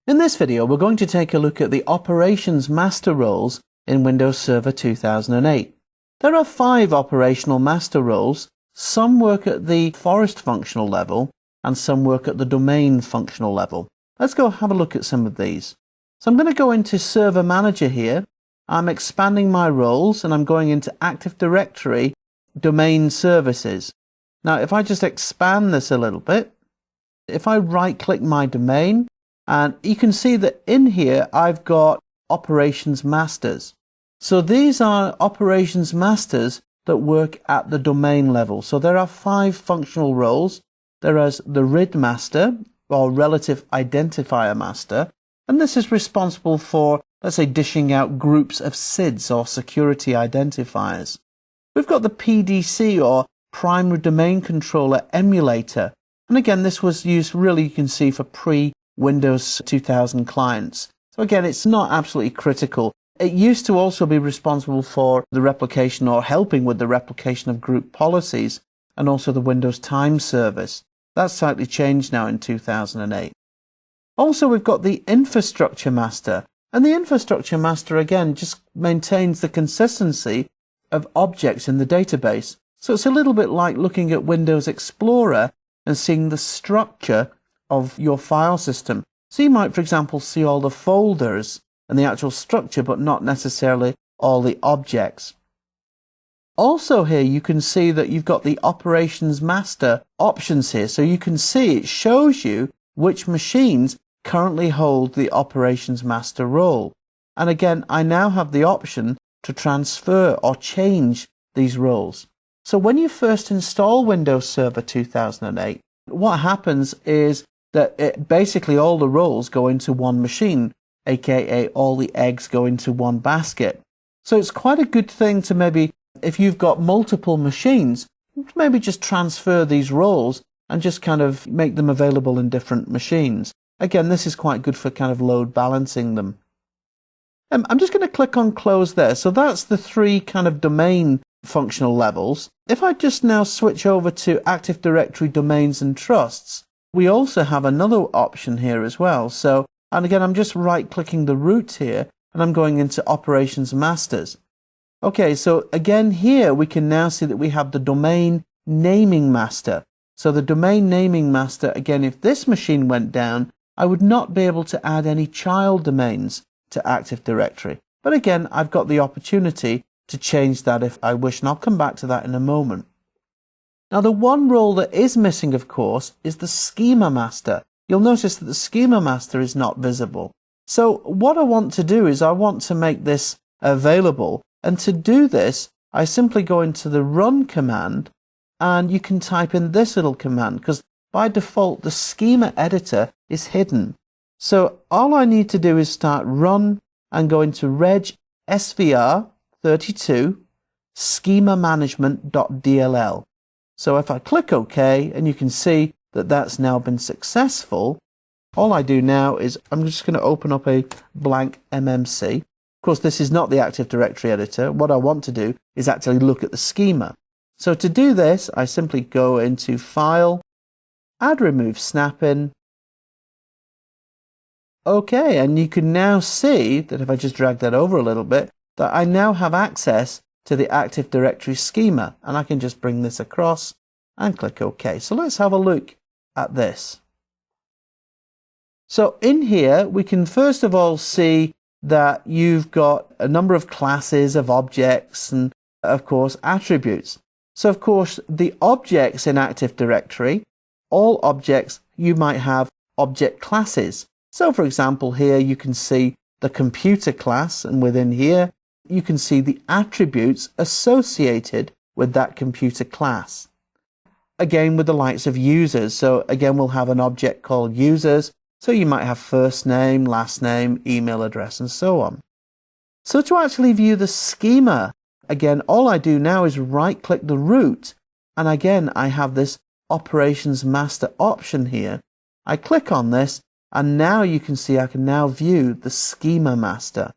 In this video, we're going to take a look at the operations master roles in Windows Server 2008. There are 5 operational master roles. Some work at the forest functional level and some work at the domain functional level. Let's go have a look at some of these. So I'm going to go into Server Manager here. I'm expanding my roles and I'm going into Active Directory Domain Services. Now, if I just expand this a little bit, if I right-click my domain, and you can see that in here I've got operations masters. So these are operations masters that work at the domain level. So there are 5 functional roles. There is the RID master, or relative identifier master, and this is responsible for, let's say, dishing out groups of SIDs or security identifiers. We've got the PDC, or primary domain controller emulator, and again this was used, really, you can see, for pre-Windows 2000 clients. So again, it's not absolutely critical. It used to also be responsible for the replication, or helping with the replication, of group policies, and also the Windows Time Service. That's slightly changed now in 2008. Also, we've got the infrastructure master, and the infrastructure master again just maintains the consistency of objects in the database. So it's a little bit like looking at Windows Explorer and seeing the structure of your file system. So you might, for example, see all the folders and the actual structure, but not necessarily all the objects. Also here you can see that you've got the operations master options here. So you can see it shows you which machines currently hold the operations master role. And again, I now have the option to transfer or change these roles. So when you first install Windows Server 2008, what happens is that basically all the roles go into one machine, aka all the eggs go into one basket. So it's quite a good thing to maybe, if you've got multiple machines, maybe just transfer these roles and just kind of make them available in different machines. Again, this is quite good for kind of load balancing them. I'm just going to click on close there. So that's the 3 kind of domain functional levels. If I just now switch over to Active Directory Domains and Trusts, we also have another option here as well. So, and again, I'm just right-clicking the root here, and I'm going into Operations Masters. Okay, so again here we can now see that we have the Domain Naming Master. So the Domain Naming Master, again, if this machine went down, I would not be able to add any child domains to Active Directory. But again, I've got the opportunity to change that if I wish, and I'll come back to that in a moment. Now, the one role that is missing, of course, is the Schema Master. You'll notice that the Schema Master is not visible. So what I want to do is I want to make this available. And to do this, I simply go into the Run command, and you can type in this little command, because by default, the schema editor is hidden. So all I need to do is start Run and go into reg svr32 schemamanagement.dll. So if I click OK, and you can see that that's now been successful, all I do now is I'm just going to open up a blank MMC. Of course, this is not the Active Directory editor. What I want to do is actually look at the schema. So to do this, I simply go into File, Add Remove Snap-in. Okay, and you can now see that if I just drag that over a little bit, that I now have access to the Active Directory schema, and I can just bring this across and click OK. So let's have a look at this. So in here, we can first of all see that you've got a number of classes of objects and, of course, attributes. So, of course, the objects in Active Directory, all objects, you might have object classes. So, for example, here you can see the computer class, and within here, you can see the attributes associated with that computer class. Again, with the likes of users. So, again, we'll have an object called users. So you might have first name, last name, email address, and so on. So to actually view the schema, again, all I do now is right-click the root, and again, I have this Operations Master option here. I click on this, and now you can see I can now view the Schema Master.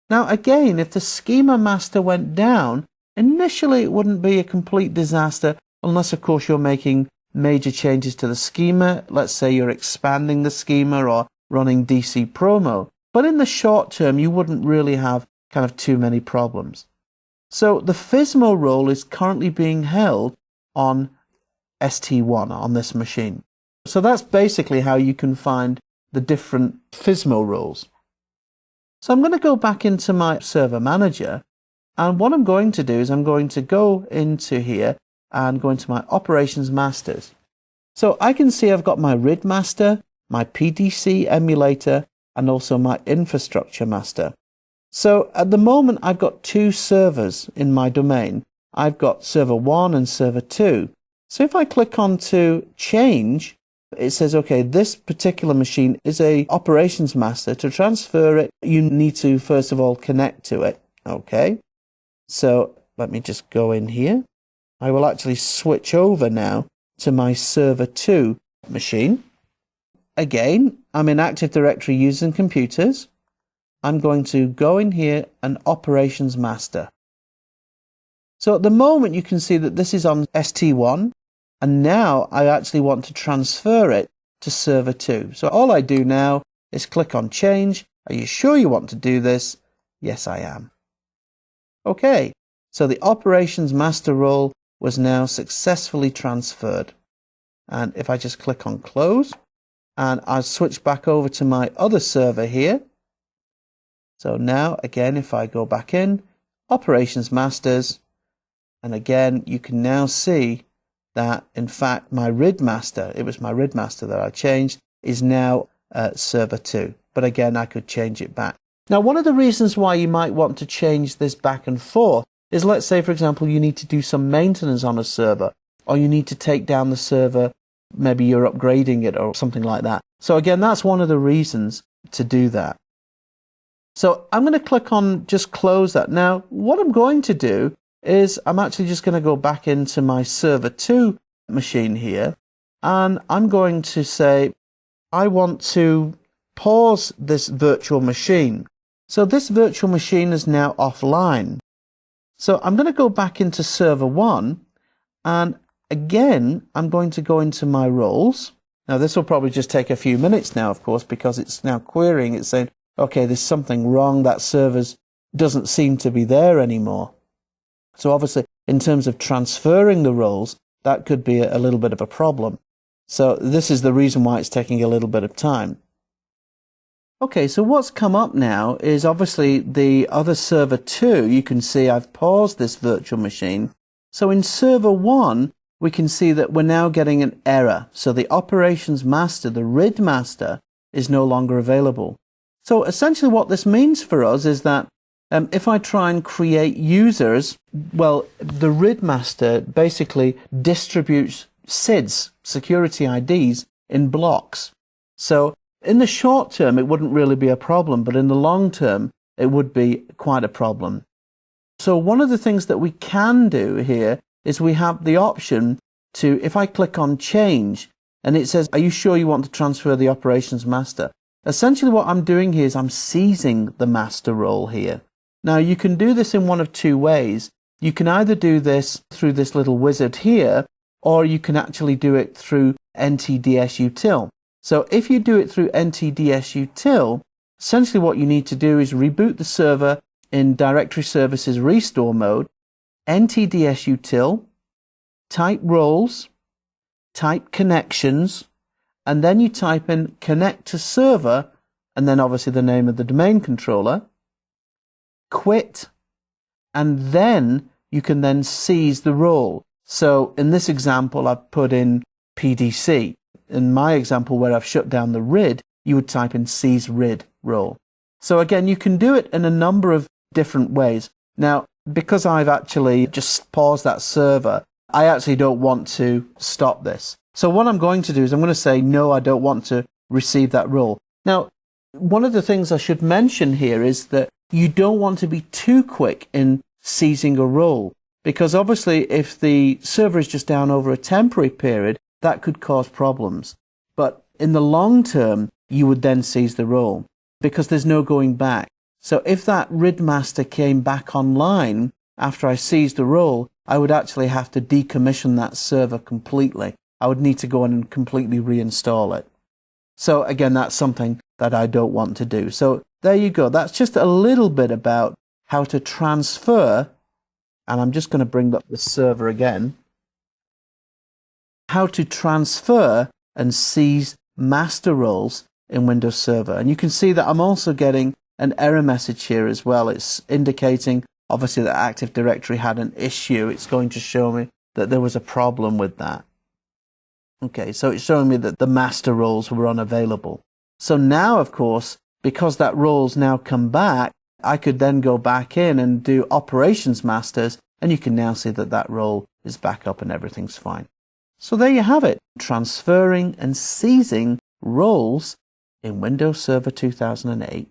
Now again, if the Schema Master went down, initially it wouldn't be a complete disaster, unless of course you're making major changes to the schema. Let's say you're expanding the schema or running DC Pro mode. But in the short term, you wouldn't really have kind of too many problems. So the FSMO role is currently being held on ST1 on this machine. So that's basically how you can find the different FSMO roles. So I'm going to go back into my server manager, and what I'm going to do is I'm going to go into here and go into my operations masters. So I can see I've got my RID master, my PDC emulator, and also my infrastructure master. So at the moment I've got two servers in my domain. I've got server 1 and server 2. So if I click on to change, it says, okay, this particular machine is a operations master. To transfer it, you need to first of all connect to it. Okay. So let me just go in here. I will actually switch over now to my server 2 machine. Again, I'm in Active Directory Users and Computers. I'm going to go in here and Operations Master. So at the moment you can see that this is on ST1, and now I actually want to transfer it to server 2. So all I do now is click on change. Are you sure you want to do this? Yes, I am. Okay, so the Operations Master role was now successfully transferred. And if I just click on close, and I'll switch back over to my other server here. So now, again, if I go back in, Operations Masters, and again, you can now see that, in fact, my RID master, it was my RID master that I changed, is now server 2. But again, I could change it back. Now, one of the reasons why you might want to change this back and forth is, let's say, for example, you need to do some maintenance on a server, or you need to take down the server. Maybe you're upgrading it or something like that. So again, that's one of the reasons to do that. So I'm going to click on just close that. Now, what I'm going to do is I'm actually just going to go back into my server 2 machine here, and I'm going to say I want to pause this virtual machine. So this virtual machine is now offline. So I'm going to go back into server 1, and again, I'm going to go into my roles. Now, this will probably just take a few minutes now, of course, because it's now querying. It's saying, okay, there's something wrong. That server doesn't seem to be there anymore. So obviously, in terms of transferring the roles, that could be a little bit of a problem. So this is the reason why it's taking a little bit of time. Okay, so what's come up now is obviously the other server 2. You can see I've paused this virtual machine. So in server 1, we can see that we're now getting an error. So the operations master, the RID master, is no longer available. So essentially what this means for us is that if I try and create users, well, the RID master basically distributes SIDs, security IDs, in blocks. So in the short term, it wouldn't really be a problem, but in the long term, it would be quite a problem. So one of the things that we can do here is we have the option to, if I click on change, and it says, are you sure you want to transfer the operations master? Essentially what I'm doing here is I'm seizing the master role here. Now you can do this in one of two ways. You can either do this through this little wizard here, or you can actually do it through NTDSutil. So if you do it through NTDSutil, essentially what you need to do is reboot the server in Directory Services Restore mode, NTDSutil, type roles, type connections, and then you type in connect to server, and then obviously the name of the domain controller, quit, and then you can then seize the role. So in this example, I've put in PDC. In my example where I've shut down the RID, you would type in seize RID role. So again, you can do it in a number of different ways. Now, because I've actually just paused that server, I actually don't want to stop this. So what I'm going to do is I'm going to say, no, I don't want to receive that role. Now, one of the things I should mention here is that you don't want to be too quick in seizing a role, because obviously if the server is just down over a temporary period, that could cause problems. But in the long term, you would then seize the role because there's no going back. So if that RID master came back online after I seized the role, I would actually have to decommission that server completely. I would need to go in and completely reinstall it. So again, that's something that I don't want to do. So there you go. That's just a little bit about how to transfer, and I'm just going to bring up the server again, how to transfer and seize master roles in Windows Server. And you can see that I'm also getting an error message here as well. It's indicating obviously that Active Directory had an issue. It's going to show me that there was a problem with that. Okay, so it's showing me that the master roles were unavailable. So now, of course, because that role's now come back, I could then go back in and do operations masters, and you can now see that that role is back up and everything's fine. So there you have it, transferring and seizing roles in Windows Server 2008.